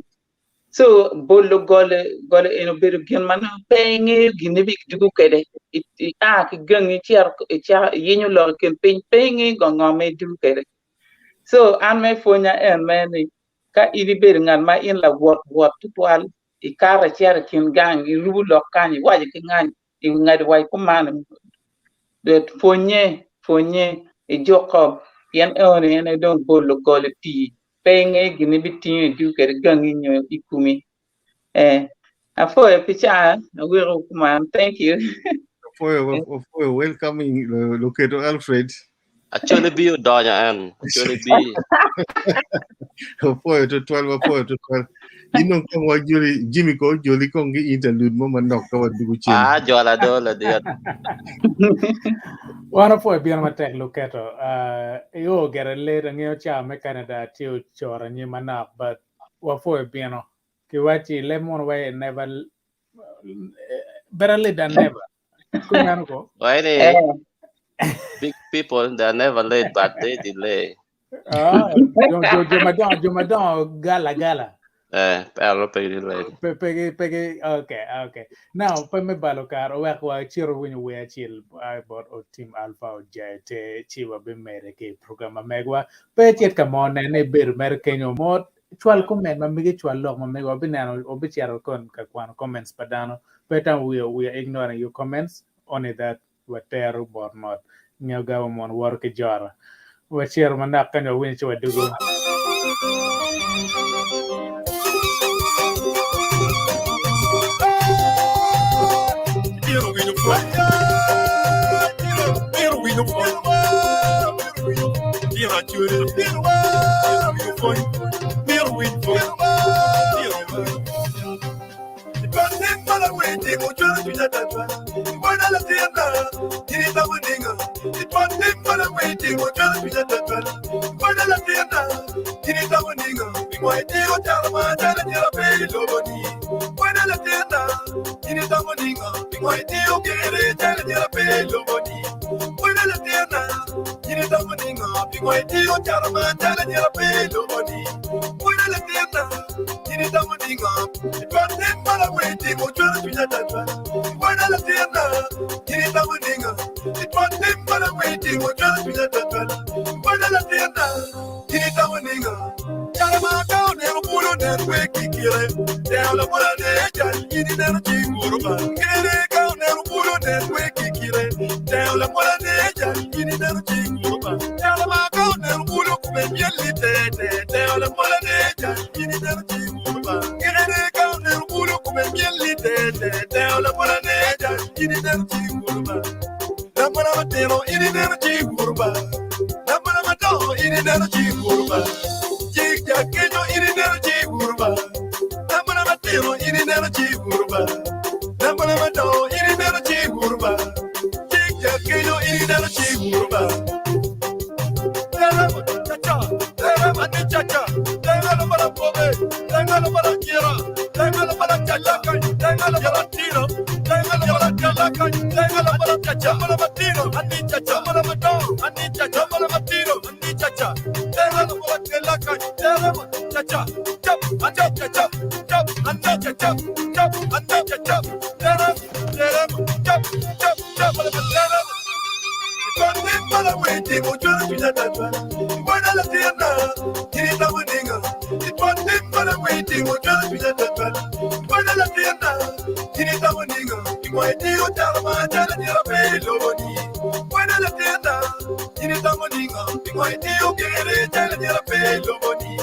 so bollo gole eno beri gin man penge gine bi dugu kede a ki gangi chiar yenyo lo ken penge gongo me dugu kede so an me fonya en me ka ili beri ngan ma in la wot tutwal I kara chiar kin gang I rubu lo kani waje ki ngani I ngadi wai kumana de fonye e jokob yan ewne yan don bollo gole pi penge gini bitin du ker gangi nyo ikumi afo e picha wiro kuma thank you for welcoming locator Alfred Actually be donya an actually be for to 12 ino ko wa Jimmy ko joli ko ngi interlude mo man nok ko dugu ci jola do la dia Wana po biar matek locator yo gere le ngeo cha me Canada tio chora ni manak but wa fo biano ki wachi lemon way never better late than never kunano ko why big people they are never late but they delay Jomadon gala pero delay pege okay now pa me balo Caro wa chiro winyo we achil about o team alpha o jete chiwa be mere ke programa megwa pe tiet kamon ne ber mer kenyo mod chwal comment mamige chwal log mamego binano obicharo kon ka kwan comments padano better we are ignoring your comments only that whatever or not nyoga mon work jara we share manak kanyo win chwa dugo mala wete mo chora tuja tatwa. Wana la tienda, ini tamuninga. Ipande mala wete mo chora tuja tatwa. Wana la tienda, ini tamuninga. Bingwaiti o chalama chala jira pe loboni. Wana la tienda, ini tamuninga. Bingwaiti o kere chala jira pe loboni. Wana la tienda, ini tamuninga. Bingwaiti o chalama chala jira pe loboni. Wana la tienda, ini tamuninga. Ipande mala wete mo chora tuja tatwa. Wana la tienda, ini tamuninga. Ipande mala wete mo chora tuja tatwa. Wana la tienda, ini tamuninga. Chalama kao nero pulo nero weki kire. Deo la mola ne jal ini nero chingurba. Kere kao nero pulo nero weki kire. Deo la mola ne jal ini nero chingurba. Chalama kao nero pulo kume mieli tete. Deo la mola ne jal ini nero chingurba. Kere kao nero pulo kume mieli tete. Deo la mola ne jal ini nero chingurba. Namana matero ini nero chingurba. Namana matero ini nero chingurba. Kenyo ini nero chigurba, namana matero ini nero chigurba, namana matero ini nero chigurba, kenyo ini nero chigurba. Terama chacha, terama ni chacha, terama para pobre, terama para quiera, terama para chacha, terama para tiro, terama para chacha, terama para chacha, para matiro, andi chacha, para matero, andi chacha, para matiro, andi chacha, terama para chacha. Cha-cha, chop, and chop, chop, and chop, chop, and chop, mala wete mo chora tuja tatwa. Wana la tienda, ini tamuninga. Ipande mala wete mo chora tuja tatwa. Wana la tienda, ini tamuninga. Ingwaiti o chalama chala jira pe loboni. Wana la tienda, ini tamuninga. Ingwaiti o kere chala jira pe loboni.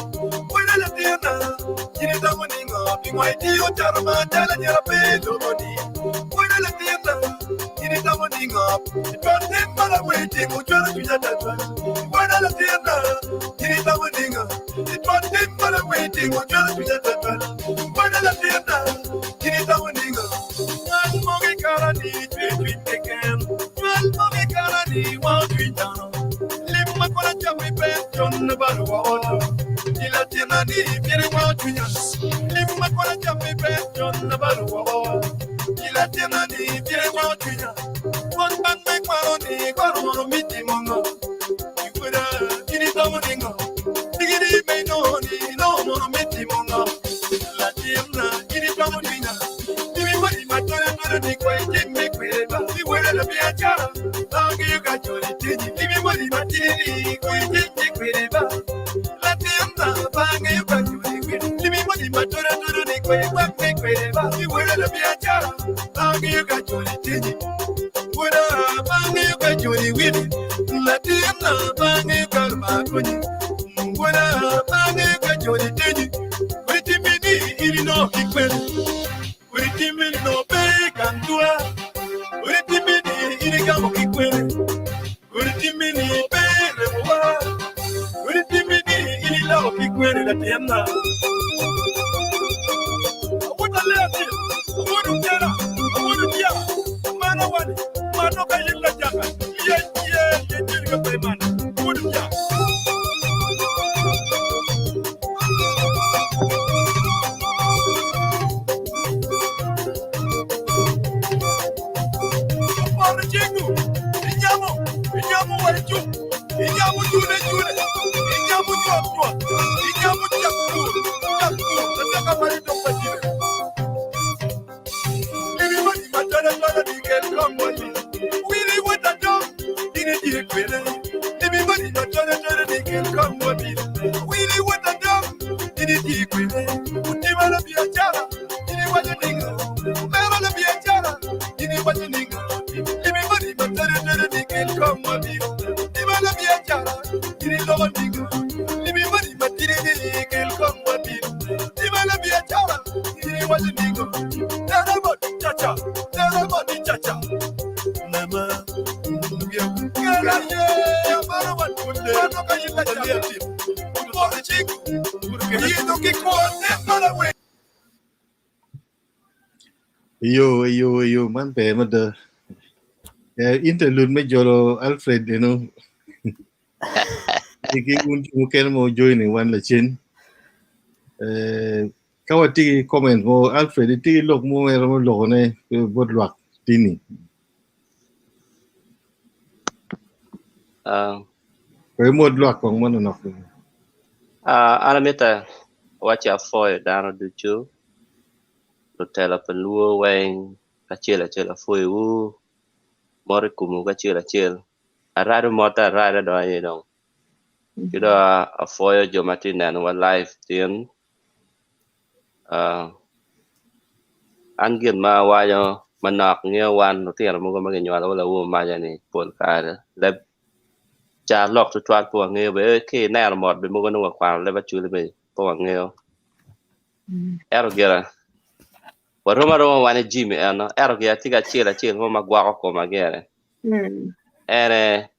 Wana la tienda, ini tamuninga. Ingwaiti o chalama chala jira pe loboni. Wana la tienda, ini tamuninga. Ipande mala wete mo chora tuja tatwa. Wana la tienda, ini tamuninga. Ipande mala wete mo chora tuja tatwa. Wana la tienda, ini tamuninga. Mogi karani tweet again. Mogi karani wa tweet down. Limma kola chawi pension balwa ono. Ila tina ni viene wa tunya. Limma kola chawi pension balwa ono. Ila tina ni viene wa tunya. One bang me kwaroni kwaroni miti mongo. Ikuda kini tamuningo. Digiri me no ni no no miti mongo. La tina kini tamuninga. Ni kwa jimbe kweba, ni wele la biachara, tangi yuka chori tini, ni mwani matini, kwa jimbe kweba, la tienda, tangi yuka chori kweba, ni mwani matura turu ni kweba, ni wele la biachara, tangi yuka chori tini, wera, tangi yuka chori wili, la tienda, tangi yuka lumakuni, wera, tangi yuka chori tini, witi mini ili no kikweli, witi mini no Kantua, Uritimini, Irigamo Kikwere, Uritimini, Perewa, Uritimini, Irila Kikwere, la Tiana. What a lady, a wood Jana, a wood Jana, Mana one, Manoka Yilla Jaka, yeah, Payman, wood Jana. yo man pe mada interlude me jolo Alfred you know iki un ken mo join in one la chin kawati comment mo Alfred ti lok mo mero mo lok ne bot lwak tini ko mo lwak kong man no ana meta wacha foi dano duchu rotela peluo weng kacel foi u mori kumu kacel arado mota arado do ye dong kida a foi jo matin nan wa live tin angin ma wayo manak nge wan no tiar mo ma nyo la wo ma ya ni pol ka le cha lok tu twat po nge be ke na mod be mo no kwa le ba chu le be po nge ero gera waroma roma wane jimi ano ero gera tiga chila mo magwa ko magere ere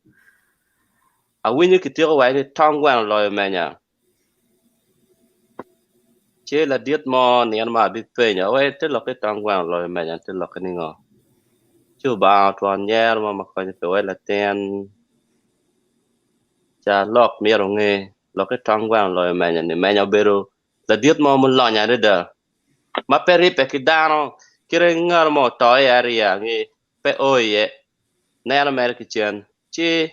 a winyu kitiro wa ni tongwan lo menya chela diet mo ni an ma bi penya we te lo ke tongwan lo menya te lo ke ni ngo chu ba tuan yer mo ma ko ni pe we la ten cha lok mi ro nge lo ke tongwan lo menya ni menya bero la diet mo mo lo nya de da ma peri pe kidano kire ngar mo to area ngi pe oye nera mer kichen chi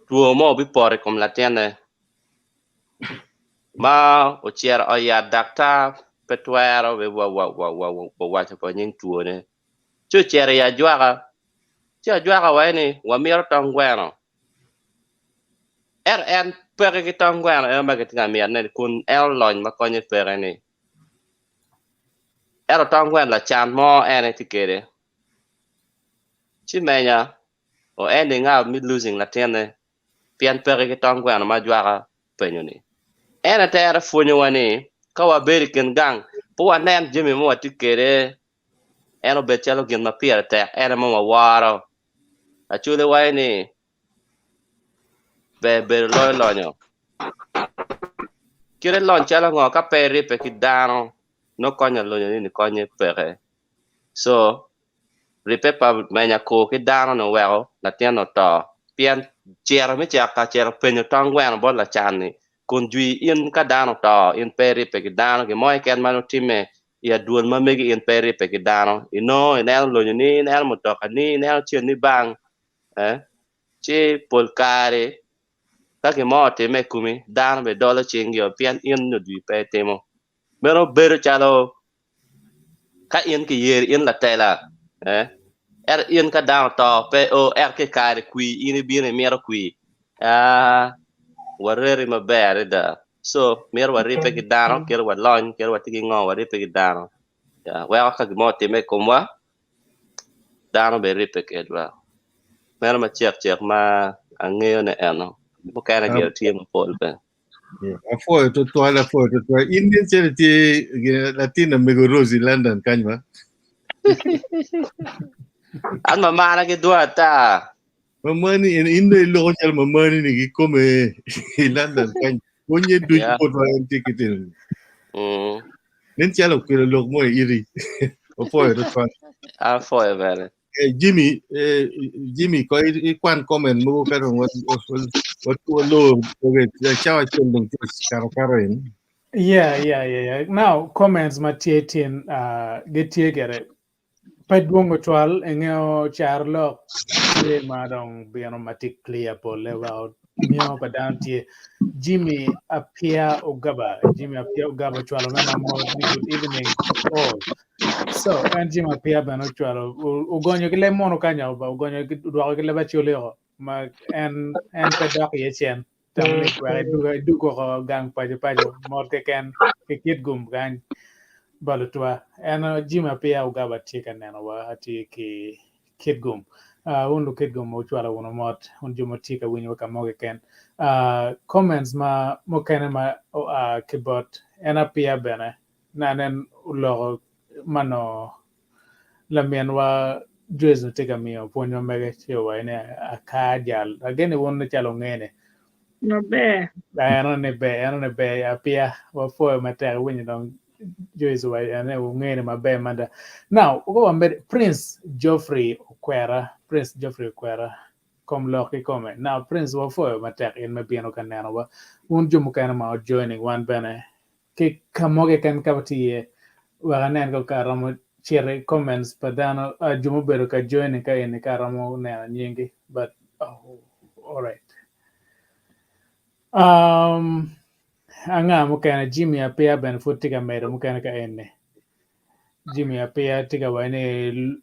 tuo mo bi pore kom la tiene ma o chier o ya dakta pe tuero be wa cha po nyin tuo ne chu chier ya jwaga wa ni wa mir tong gweno en pe ki tong gweno e ma ki ngamier ne kun el lon ma ko ni pe ni ero tong gweno la chan mo ene tikere chi menya o ending up mid losing la tiene pian pe ki tong gweno ma jwaga pe ni ena tera funyo wani kawa beri ken gang po wanen jimi mo tikere eno betelo gen ma pier te ena mo waro achule wani be lonyo kire lon chala ngo ka peri pe kidano no konya lonyo ni konye pere so ripe pa menya ko kidano no wero la tieno to pian chiero mi chaka chiero penyo tongwen bo la chani kun jui in ka dano to in peri pe dano ke moy ken mano time ya duol ma megi in peri pe dano ino enel lo ni enel moto ni enel chen ni bang chi polkare ka ke mo te me kumi dano be dola ching yo pian in no dui pe temo mero ber chalo ka in ke yer in la tela er in ka dano to pe o er ke kare kui in bi ne mero kui warere mabere da so mer wari pe gidano ker wa lon ker wa tigi ngo wari pe gidano ya wa ka mo te me komwa dano be ripe ke dwa mer ma chek ma angeyo ne eno bu kana gel tie mo pol be afo to Indian charity Latin America Rosie London kanwa an ma mana ke dwa ta mamani in India lo chal mamani ni come London kan onye du ko to en tikitin nen chalo ko lo mo iri afo to afo e vere Jimmy ko kwan comment mo ka ron what lo okay chawa chundong karo in Yeah. Now, comments matietin getie gere. Padwongo twal engeo charlo tie madong biano matik clear po lewa mio padantie Jimmy appear Ogaba twalo na mamo good evening all. So and Jimmy appear bano twalo ugonyo kile mono kanya ba ugonyo dwa kile ba chuleo ma en pedok yechen tamni kwa du ko gang pajo morte ken kit gum gang balutwa en Jimmy appear Ogaba chicken and wa ati ki kit gum undu kit gum uchwala uno mot unjumo tika winyo kamoge ken comments ma mokene ma kibot en appear bene nanen ulo mano lamien wa Jesu tika mio ponyo mege chiwa ine akajal agene wonu chalo ngene no be ano ne be appear wa fo mater winyo dong Joyce White and ngene mabe manda. Now, go on Prince Geoffrey Okwera, Prince Geoffrey Okwera. Come loki come. Now Prince wa for matek in mabiano kanana wa un jumu kana ma joining one bene. Ke kamoge kan kabati wa ganen ko karamo chere comments padano jumu bero ka joining ka in karamo na nyingi but all right. Anga mukana Jimmy apia ben futika mero mukana ka enne. Jimmy apia tiga wane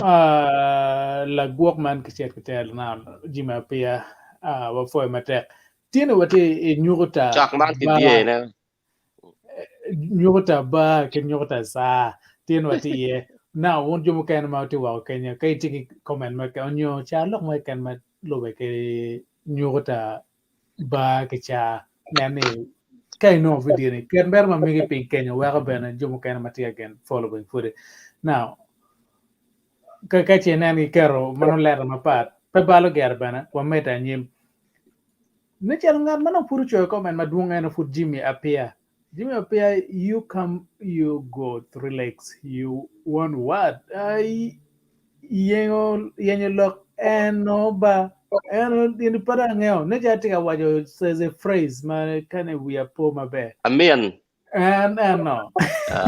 la guok man kichet kitel na Jimmy apia wa foi matek. Tiene wate nyuguta chak man ki die na nyuguta ba ke nyuguta sa tiene wate ye na won jumu kan ma ti wa Kenya kai tiki comment ma ka onyo cha lok ma kan ma lobe ke nyuguta ba ke cha nani kai no video ni ken ber ma migi pin Kenya wa bena jumu kan ma ti again following for it now ka che nani kero mano lera ma pat pe balo ger bena kwa meta nyim ne chal ngar mano puru cho comment ma duonga na fut Jimmy apia you come you go 3 legs you want what yenyo lok enoba eno in parangeo ne jatika wajo says a phrase man kane we are poor mabe amen and no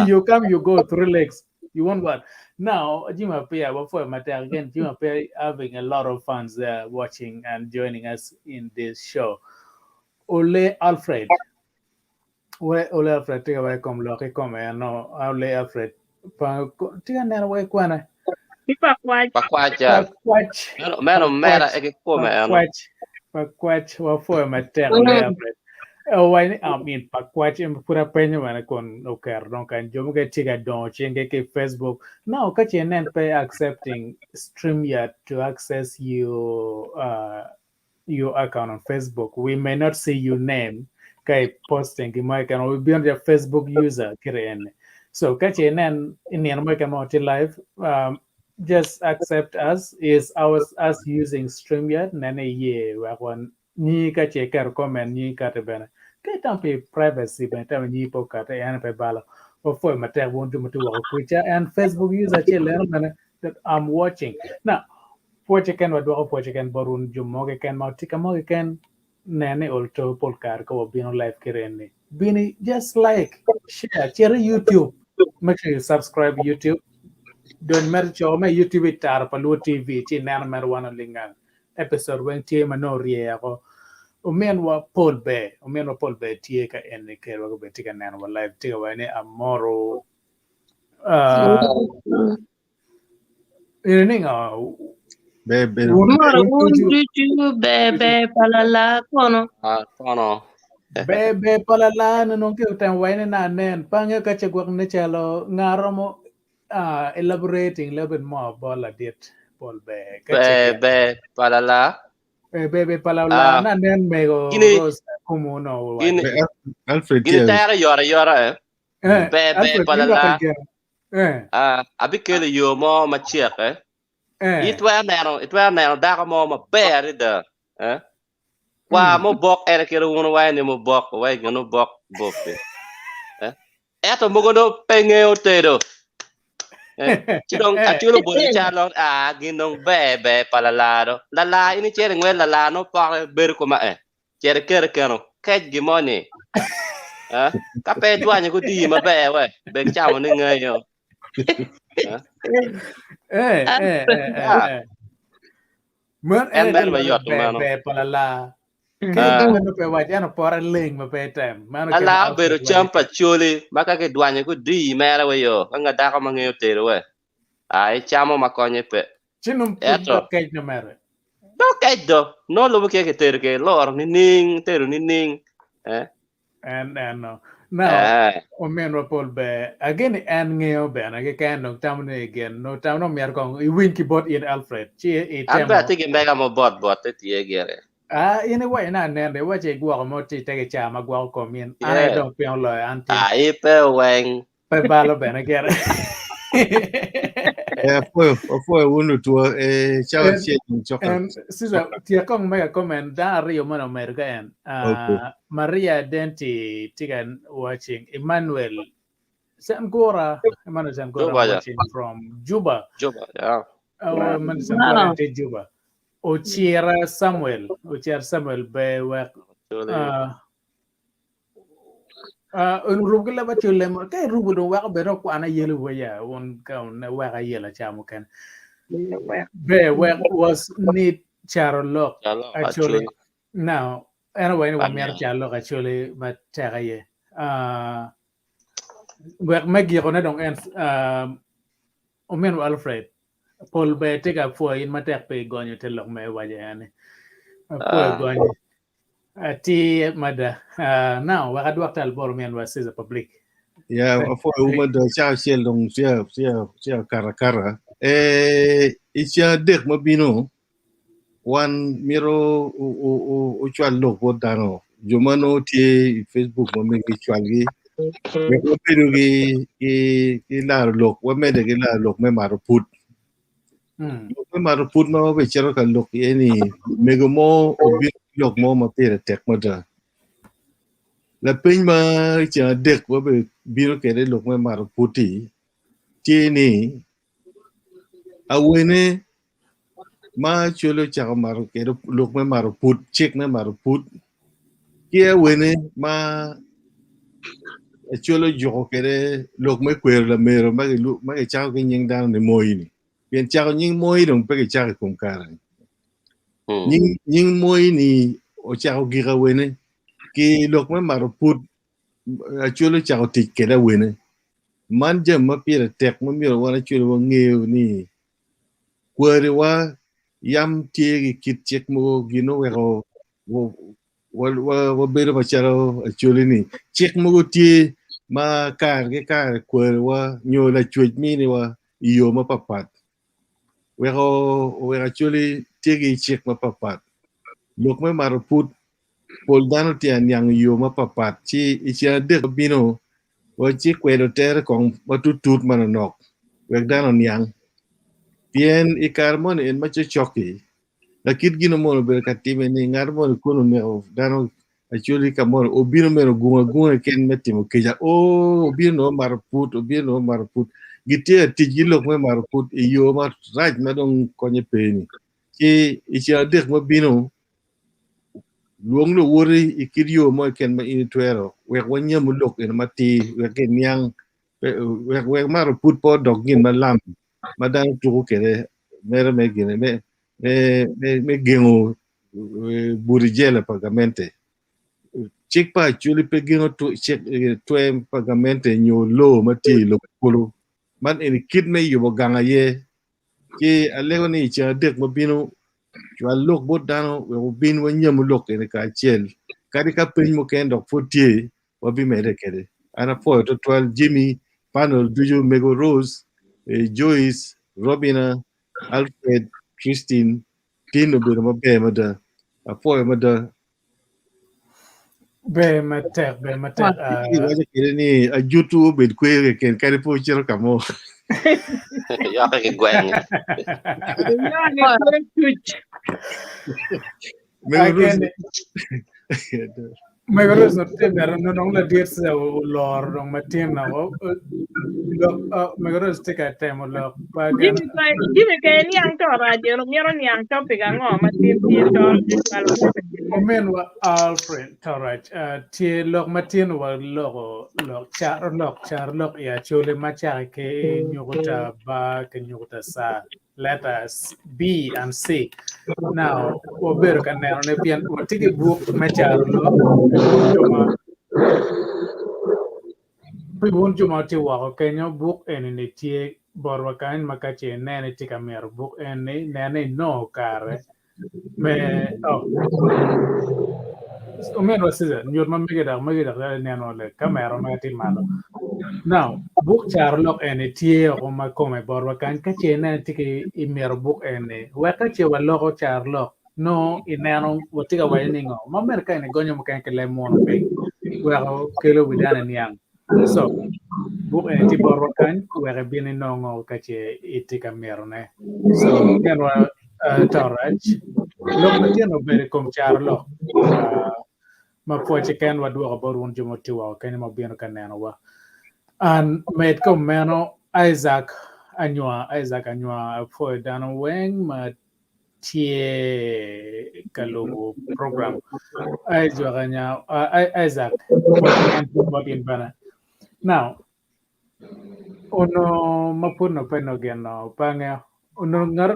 you come you go 3 legs you want what now Jimmy Apia before matter again Jimmy Apia having a lot of fans there watching and joining us in this show Ole Alfred tiga wa kom loki come no Ole Alfred pa tiga nera wa kwana Pipa kwa pakwacha meno mera e come ano pakwach wa for matter Ole Alfred why I mean pakwach pura penyo wana kon oker don kan jomu ke tiga don chenge ke Facebook now ka chenen pe accepting StreamYard to access your account on Facebook. We may not see your name kai posting my can we be on your Facebook user kren so kache nan in my can live just accept us is ours us using StreamYard nane ye one ni kache kar comment ni kate bana kai tampi privacy ben tam ni po kate an pe bala or for matter won't do to Twitter and Facebook user che learn that I'm watching now Pochekan wadwogo pochekan borun jumoge ken mautika moge ken nene olto polkar ko bino live kirene bini just like share YouTube make sure you subscribe YouTube don't matter chome YouTube tar palu TV chi nan mer wana lingan episode wen tie manorie ko omen wa Paul be tie ka ene kero go betika nan wa live tika wane amoro Bebe Bebe palala kono. kono Bebe palala no ke tan wayne na nen pange ka chegwak ne chalo ngaromo elaborating a little bit more about la dit Paul bebe palala bebe palala na nen mego rose como no Alfred gini tayara yora bebe palala abikele yo mo machiek itwa nero daka mo ma bere da wa mo bok ere kero wono wa ne mo bok wa gno bok eto mo gono pengeyo tedo chidong achulo bodi chalo ginong bebe palalado lala ini chere ngwe lala no pa ber ko ma chere kere keno kaj gimoni kape dwanye ko di ma be we be chamo ni ngeyo Mer en ba yot mano be palala no pe wajano pora ling ma pe tem mano ala bero champa chuli maka ke dwanye ko di mera we yo nga daka mangeyo tero we ai chamo makonye pe chinum eto kaj no mere do kaj do no lo ke tero ke lor ni ning tero ni ning and no now omen Paul be again and ngeo be na ke kan no tam ne again no tam no mer kong I win ki bot in Alfred chi e tem amba tike mega mo bot te tie gere in a way na ne wa che gwa mo ti te cha ma gwa ko min I don't feel like anti ai pe wen pe balo be na gere foi uno tua ciao and Susan, tia kong mega comment da Rio man America and Maria Denti Tigan watching Emmanuel Sangora watching from Juba. Yeah. Man Sangora Juba. Ochira Samuel be work rugula ba chule mo kay rubudo wa bero ko ana yelu waya won kaun na wa yela chamu kan be where was need Caro Lok actually now anyway we mer Caro Lok actually but tagaye we magi ko na dong en omen Alfred Paul be tega fo in matek pe gonyo telok me waje yani po gonyo ti mada now we had worked al bormen was is a public yeah foi uma da ciao dong sia cara icha dek mabino wan miro o chwal lok bodano jomano ti Facebook mo me chwal gi me ko pedo gi la lok wa me de gi la lok me maro put me maro put ma be chero kan lok eni me go mo obi lok mo ma pere tek mada la pin ma cha dek wa be biro ke de lok me maro puti ti ni awene ma chulo cha maro ke lok me maro put chek me maro put kia wene ma chulo jo ke de lok me kwer la mero ma ke cha ke nying dan ne moini bien cha nying moi dong pe ke cha kum kara nying moi ni o cha o gira wene ki lok me maro put chulo cha o tik ke da wene man jam ma pira tek mo miro wana chulo ngeu ni kwere wa yam tiegi kit chek mo gino wero wo bero macharo achuli ni chek mo tie ma kar kwere wa nyola chwech mini wa iyo ma papat wero achuli tiegi chek ma papat lok me maro put pol dano tia nyang iyo ma papat chi icha dek bino wa chi kwedo tere kong matutut mananok wek dano nyang bien ikarmon en macho choki la kit gino mono ber katime ni ngarmon kuno mero dano actually kamon obino mero gunga ken metimo keja obino marput gitia tijilok me marput iyo mar raj madong konye peni ki icha dek mabino luong lo wori ikidio mo ken ma ini twero wek wanya mulok en mati wek nyang wek marput po dogin malam madan tuko kere mere me gine me gengo burijela pagamente chik pa chuli pe gengo to chek to pagamente nyo lo mati lo kolo man en kid me yubo ganga ye ki alego ni cha dek mabino chwa lok bodano we bin wanyam lok en kacel kadi ka pin mo kendo fotie wabi mere kede ana po to 12 Jimmy panel dujo mego Rose Joyce Robina Alfred Christine Tino be mada apo mada be matek waje kire ni a YouTube be kwere ken kare po chiro kamo ya ke gwen Megaro no tender no la diets lor no matina megaro take a time lo Jimmy kay niang to radio no mero niang to pigango matin to men wa Alfred torach tie lok matin wa lok char ya chole Macake nyuta ba ke nyuta sa letters B and C. Now, ober kan neno ne pian otigi book machar lo pibun juma ti wa Kenya book en ne tie borwa kan makache nene tika mer book en ne nene no kare me o men wasida nyur magida neno le kamera ma ti malo now book charlock en tie o ma come borwa kan kache nene tiki imer book en ne wakache wa logo charlock no inano watiga wainingo mamerka ne gonyo mkan ke lemon pe wa kelo bidana niang so book and tibor kan where been in no kache itika merone so kenwa torach lok matino bere kom charlo ma poche ken wadwogo borun jomotiwa ken ma bieno kaneno wa an met kom meno Isaac anywa for dano weng ma tie kalogo program Isaac what in bana now ono mapuno peno geno pange ono ngar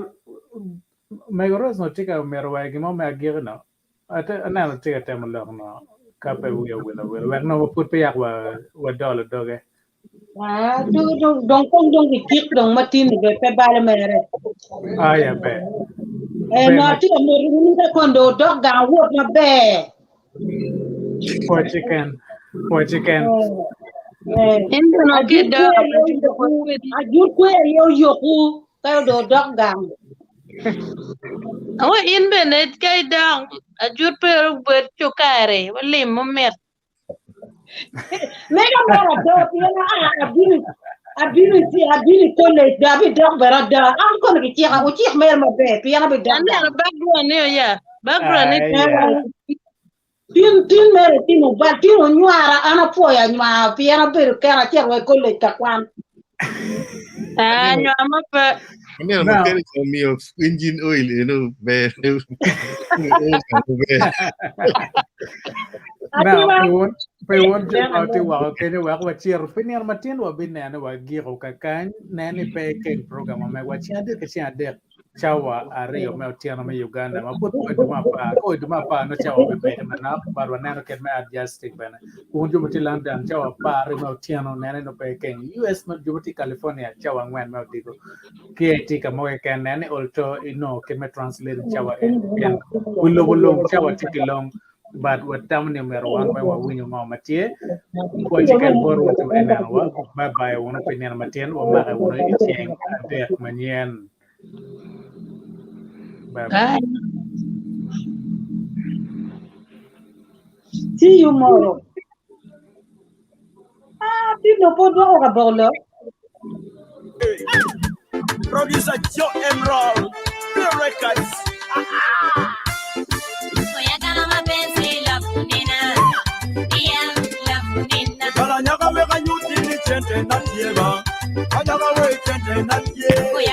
megoros no tika merwa gimo magirno ata analo tika temlo no kape wiya wila wagno maput pe yak wa dollar doge dong dikik dong matin be pe bale mere ya pe no ti mo ru ni kondo dog ga wot na be for chicken Indo no get dog. Ajut ko yo ku ka do dog ga Oh, in benet kay dog. Ajut pero bet chokare. Wali mo met. mega mera do yana abini ko le dabi dog bera da am ko ni ti ha uchi mer ma be yana be dog Ana background ne ya. Background ne. tin mere tin ba tin nyara ana po ya nyama yana be ka ti wa ko le ka kwan Nyama pa. Ini Now- mechanic me of engine oil, you know, where now pe won ati wa kene wa chier finier matin wa binene wa giro kakan nene pe ken program me wa chiade ke chiade chawa ario me otiano me Uganda ma put ko duma pa no chawa be na bar wa nene ken me adjusting bana kun jumti London chawa pa me otiano nene no pe ken US no jumti California chawa ngwen me digo ke tika mo ken nene also ken me translate chawa en wulo chawa tikilong but what time number one by what winning on Matia, what you can borrow with them and what by one opinion Matian or Mara one eating Adek Manian. see you tomorrow people po do ka bolo Producer Joe Emerald, Pure Records. Kalanyaka meka nyuti ni chente na tiega. Kanyaka we chente na tiega.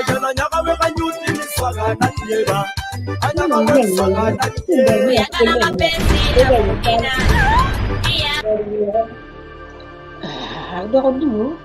Kalanyaka meka nyuti ni swaga na tiega. Kanyaka we swaga na tiega. do do